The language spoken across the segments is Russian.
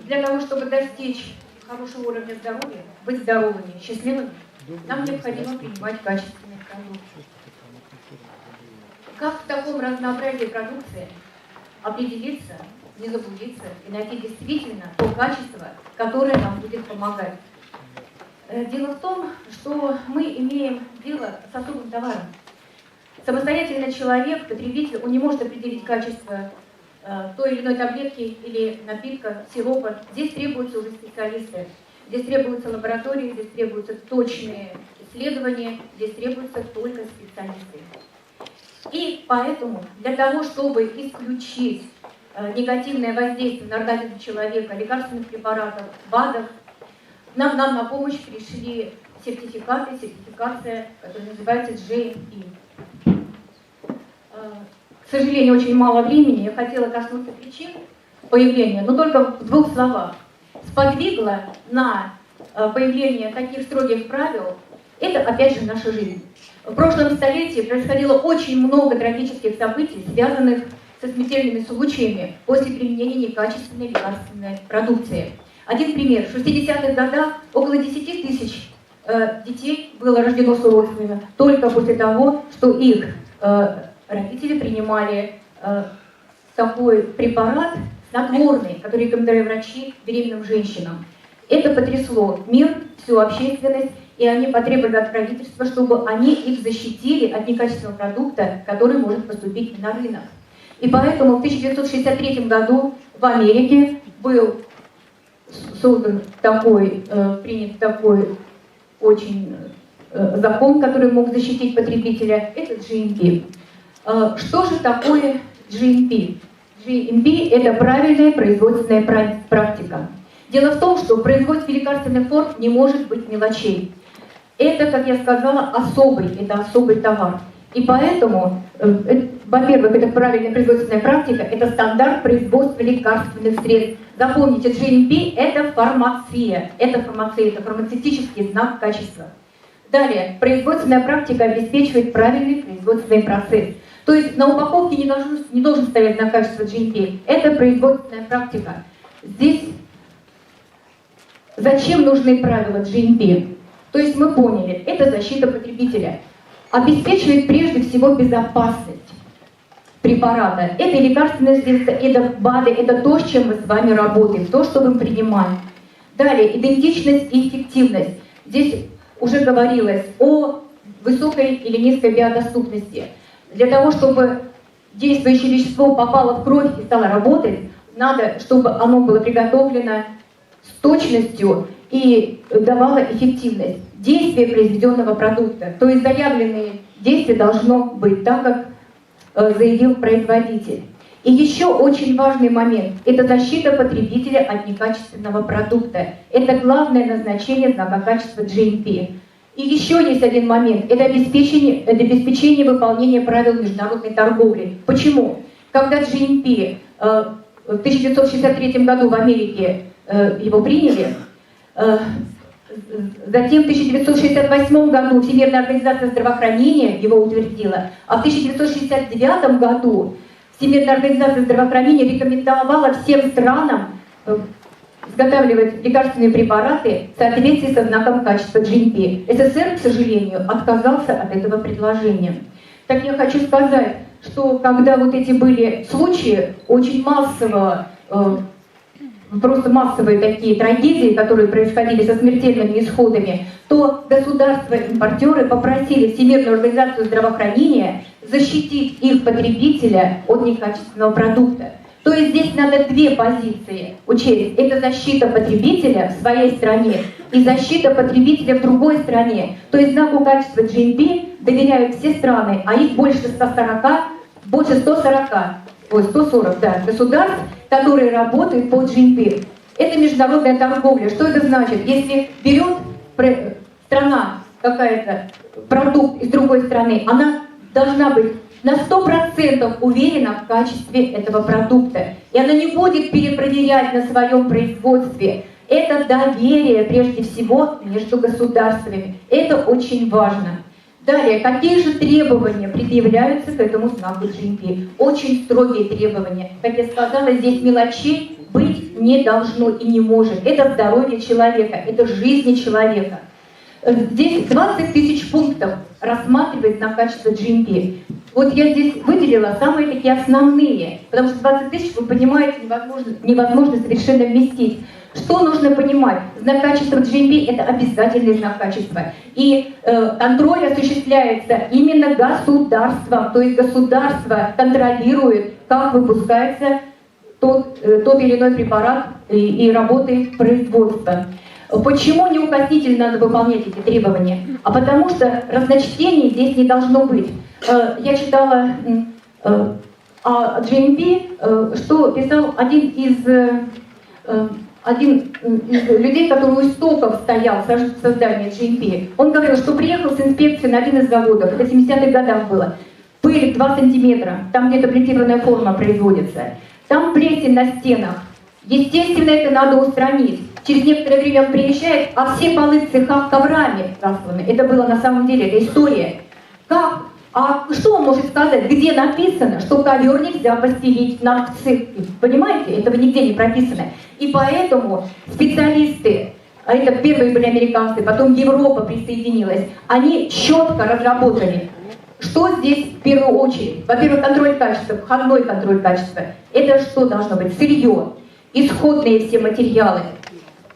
Для того, чтобы достичь хорошего уровня здоровья, быть здоровыми, счастливыми, нам необходимо принимать качественные продукты. Как в таком разнообразии продукции определиться, не заблудиться и найти действительно то качество, которое нам будет помогать? Дело в том, что мы имеем дело с особым товаром. Самостоятельно человек, потребитель, он не может определить качество той или иной таблетки или напитка, сиропа. Здесь требуются уже специалисты, здесь требуются лаборатории, здесь требуются точные исследования, здесь требуются только специалисты. И поэтому для того, чтобы исключить негативное воздействие на организм человека, лекарственных препаратов, БАДов, нам на помощь пришли сертификация, которая называется GMP. К сожалению, очень мало времени. Я хотела коснуться причин появления, но только в двух словах. Сподвигло на появление таких строгих правил это, опять же, наша жизнь. В прошлом столетии происходило очень много трагических событий, связанных со смертельными случаями после применения некачественной лекарственной продукции. Один пример. В 60-х годах около 10 тысяч детей было рождено с уродствами только после того, что их родители принимали такой препарат снотворный, который рекомендовали врачи беременным женщинам. Это потрясло мир, всю общественность, и они потребовали от правительства, чтобы они их защитили от некачественного продукта, который может поступить на рынок. И поэтому в 1963 году в Америке был создан такой, принят такой очень закон, который мог защитить потребителя, это GMP. Что же такое GMP? GMP – это правильная производственная практика. Дело в том, что в производстве лекарственных форм не может быть мелочей. Это, как я сказала, особый товар. И поэтому, во-первых, это правильная производственная практика, это стандарт производства лекарственных средств. Запомните, GMP – это фармация, это фармацевтический знак качества. Далее, производственная практика обеспечивает правильный производственный процесс. То есть на упаковке не должен стоять знак качества GMP. Это производственная практика. Здесь зачем нужны правила GMP? То есть мы поняли, это защита потребителя. Обеспечивает прежде всего безопасность препарата. Это лекарственные средства, это БАДы, это то, с чем мы с вами работаем, то, что мы принимаем. Далее, идентичность и эффективность. Здесь уже говорилось о высокой или низкой биодоступности. Для того, чтобы действующее вещество попало в кровь и стало работать, надо, чтобы оно было приготовлено с точностью и давало эффективность действия произведенного продукта. То есть заявленные действия должно быть так, как заявил производитель. И еще очень важный момент – это защита потребителя от некачественного продукта. Это главное назначение знака качества GMP. И еще есть один момент – это обеспечение выполнения правил международной торговли. Почему? Когда GMP в 1963 году в Америке его приняли, затем в 1968 году Всемирная организация здравоохранения его утвердила, а в 1969 году Всемирная организация здравоохранения рекомендовала всем странам изготавливать лекарственные препараты в соответствии со знаком качества GMP. СССР, к сожалению, отказался от этого предложения. Так я хочу сказать, что когда вот эти были случаи очень массового, просто массовые такие трагедии, которые происходили со смертельными исходами, то государства-импортеры попросили Всемирную организацию здравоохранения защитить их потребителя от некачественного продукта. То есть здесь надо две позиции учесть. Это защита потребителя в своей стране и защита потребителя в другой стране. То есть знаку качества GMP доверяют все страны, а их больше 140 государств, которые работают по GMP. Это международная торговля. Что это значит? Если берет страна какая-то продукт из другой страны, она должна быть на 100% уверена в качестве этого продукта. И она не будет перепроверять на своем производстве. Это доверие, прежде всего, между государствами. Это очень важно. Далее, какие же требования предъявляются к этому знаку GMP? Очень строгие требования. Как я сказала, здесь мелочей быть не должно и не может. Это здоровье человека, это жизнь человека. Здесь 20 тысяч пунктов рассматривает на качество GMP. Вот я здесь выделила самые такие основные, потому что 20 тысяч, вы понимаете, невозможно совершенно вместить. Что нужно понимать? Знак качества GMP – это обязательный знак качества. И контроль осуществляется именно государством, то есть государство контролирует, как выпускается тот или иной препарат и работает производство. Почему неукоснительно надо выполнять эти требования? А потому что разночтений здесь не должно быть. Я читала о GMP, что писал один из людей, который у истоков стоял в создании GMP. Он говорил, что приехал с инспекцией на один из заводов, это в 70-х годах было. Пыль 2 сантиметра, там где-то плетированная форма производится. Там плесень на стенах. Естественно, это надо устранить. Через некоторое время он приезжает, а все полы в цехах коврами расланы. Это было на самом деле, это история. Как? А что он может сказать, где написано, что ковер нельзя постелить на цех? Понимаете, этого нигде не прописано. И поэтому специалисты, а это первые были американцы, потом Европа присоединилась, они четко разработали, что здесь в первую очередь. Во-первых, контроль качества, входной контроль качества. Это что должно быть? Сырье, исходные все материалы.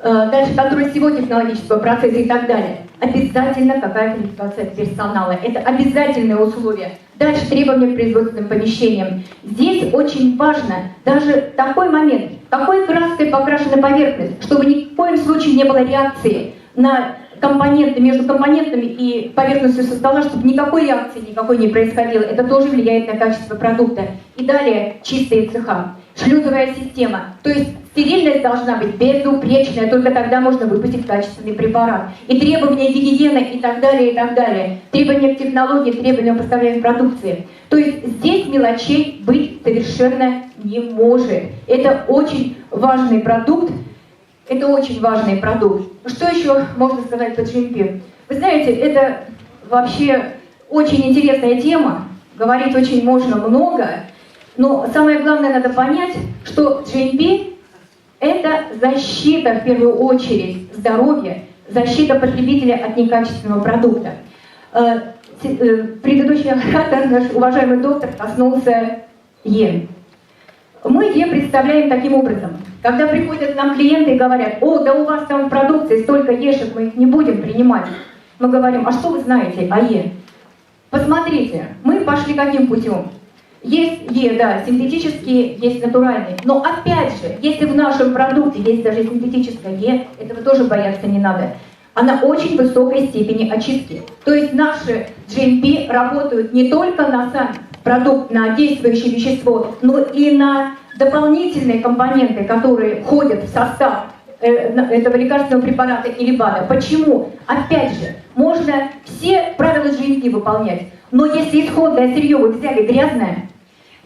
Дальше контроль всего технологического процесса и так далее. Обязательно какая квалификация персонала. Это обязательное условие. Дальше требования к производственным помещениям. Здесь очень важно даже такой момент, какой краской покрашена поверхность, чтобы ни в коем случае не было реакции на компоненты, между компонентами и поверхностью со стола, чтобы никакой реакции никакой не происходило. Это тоже влияет на качество продукта. И далее чистые цеха. Шлюзовая система. То есть стерильность должна быть безупречная, только тогда можно выпустить качественный препарат. И требования гигиены и так далее, и так далее. Требования к технологии, требования к поставляемой продукции. То есть здесь мелочей быть совершенно не может. Это очень важный продукт. Это очень важный продукт. Что еще можно сказать по GMP? Вы знаете, это вообще очень интересная тема. Говорить очень можно много. Но самое главное надо понять, что GMP – это защита, в первую очередь, здоровья, защита потребителя от некачественного продукта. Предыдущий оратор, наш уважаемый доктор, коснулся Е. Мы Е представляем таким образом. Когда приходят к нам клиенты и говорят: «О, да у вас там в продукции столько Ешек, мы их не будем принимать», мы говорим: «А что вы знаете о Е?» Посмотрите, мы пошли каким путем? Есть Е, да, синтетические, есть натуральные. Но опять же, если в нашем продукте есть даже синтетическое Е, этого тоже бояться не надо. Она очень высокой степени очистки. То есть наши GMP работают не только на сам продукт, на действующее вещество, но и на дополнительные компоненты, которые входят в состав этого лекарственного препарата или БАДа. Почему? Опять же, можно все правила GMP выполнять, но если исходное сырье вы взяли грязное,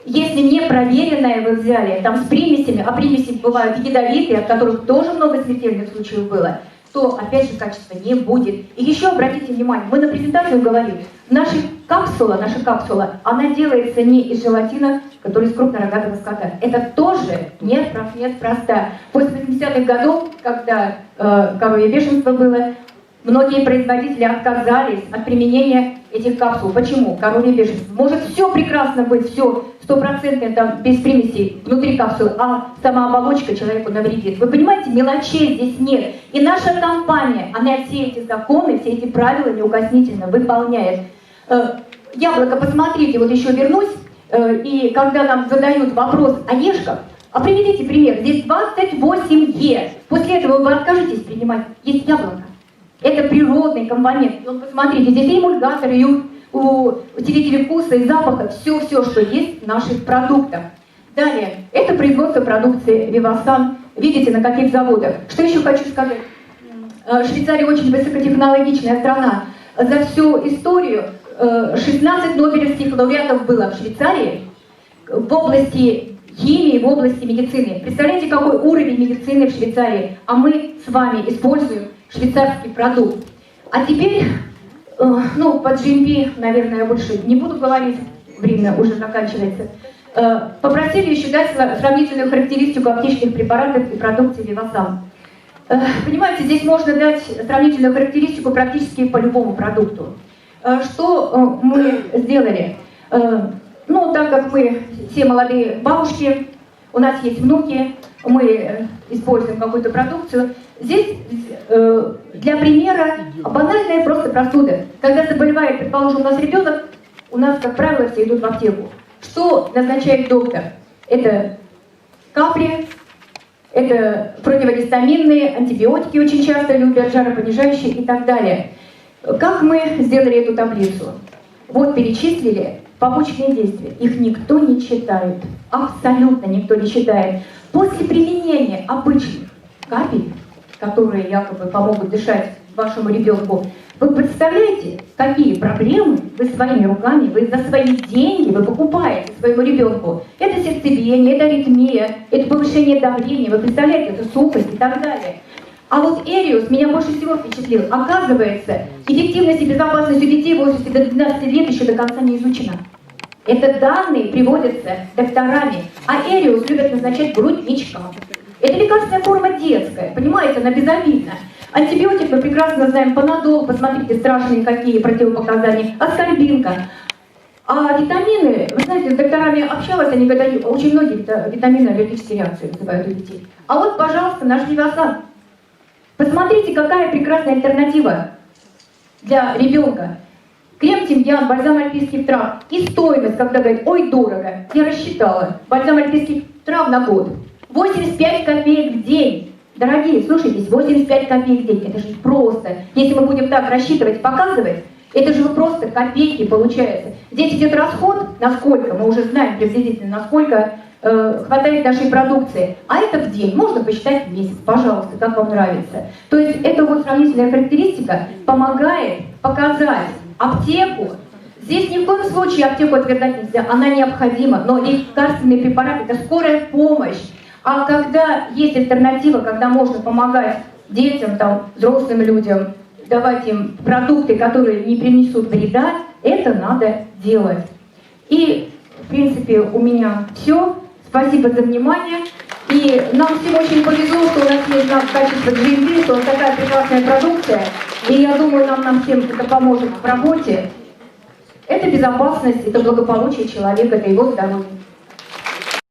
если не проверенное вы взяли, там с примесями, а примеси бывают ядовитые, от которых тоже много смертельных случаев было, то опять же качества не будет. И еще обратите внимание, мы на презентацию говорили, наша капсула, она делается не из желатина, который из крупнорогатого скота. Это тоже неспроста. После 80-х годов, когда коровье бешенство было, многие производители отказались от применения этих капсул. Почему? Коровье бешенство. Может все прекрасно быть, все стопроцентно там без примесей внутри капсулы, а сама оболочка человеку навредит. Вы понимаете, мелочей здесь нет. И наша компания, она все эти законы, все эти правила неукоснительно выполняет. Яблоко, посмотрите, вот еще вернусь, и когда нам задают вопрос о ешках, а приведите пример, здесь 28 Е. После этого вы откажетесь принимать, есть яблоко. Это природный компонент. Вот посмотрите, здесь и эмульгаторы, и усилители вкуса, и запаха, все, что есть в наших продуктах. Далее, это производство продукции Вивасан. Видите, на каких заводах. Что еще хочу сказать? Швейцария очень высокотехнологичная страна. За всю историю 16 нобелевских лауреатов было в Швейцарии в области химии, в области медицины. Представляете, какой уровень медицины в Швейцарии? А мы с вами используем швейцарский продукт. А теперь, по GMP, наверное, я больше не буду говорить, время уже заканчивается. попросили еще дать сравнительную характеристику аптечных препаратов и продукции Вивасан. Понимаете, здесь можно дать сравнительную характеристику практически по любому продукту. Что мы сделали? Ну, так как мы все молодые бабушки, у нас есть внуки, мы используем какую-то продукцию. Здесь для примера банальная просто простуда. Когда заболевает, предположим, у нас ребенок, у нас, как правило, все идут в аптеку. Что назначает доктор? Это капли, это противогистаминные, антибиотики очень часто любят, жаропонижающие и так далее. Как мы сделали эту таблицу? Вот перечислили побочные действия. Их никто не читает. Абсолютно никто не читает. После применения обычных капель, которые якобы помогут дышать вашему ребенку, вы представляете, какие проблемы вы своими руками, вы за свои деньги вы покупаете своему ребенку? Это сердцебиение, это аритмия, это повышение давления, вы представляете, это сухость и так далее. А вот Эриус меня больше всего впечатлил. Оказывается, эффективность и безопасность у детей в возрасте до 12 лет еще до конца не изучена. Это данные приводятся докторами, а Эриус любят назначать грудничкам. Это лекарственная форма детская, понимаете, она безобидна. Антибиотик мы прекрасно знаем, панадол, посмотрите, страшные какие противопоказания, аскорбинка. А витамины, вы знаете, с докторами общалась, они говорят, очень многие витамины аллергические реакции вызывают у детей. А вот, пожалуйста, наш Вивасан. Посмотрите, какая прекрасная альтернатива для ребенка. Крем тимьян, бальзам альпийских трав. И стоимость, когда говорят, ой, дорого. Я рассчитала. Бальзам альпийских трав на год. 85 копеек в день. Дорогие, слушайтесь, 85 копеек в день. Это же просто. Если мы будем так рассчитывать, показывать, это же просто копейки получается. Здесь идет расход, насколько, мы уже знаем приблизительно, насколько хватает нашей продукции. А это в день, можно посчитать в месяц, пожалуйста, как вам нравится. То есть эта вот сравнительная характеристика помогает показать аптеку. Здесь ни в коем случае аптеку отвергать нельзя, она необходима, но лекарственные препараты – это скорая помощь. А когда есть альтернатива, когда можно помогать детям, там, взрослым людям, давать им продукты, которые не принесут вреда, это надо делать. И, в принципе, у меня все. Спасибо за внимание. И нам всем очень повезло, что у нас есть качество GMP, что у нас такая прекрасная продукция. И я думаю, нам всем это поможет в работе. Это безопасность, это благополучие человека, это его здоровье.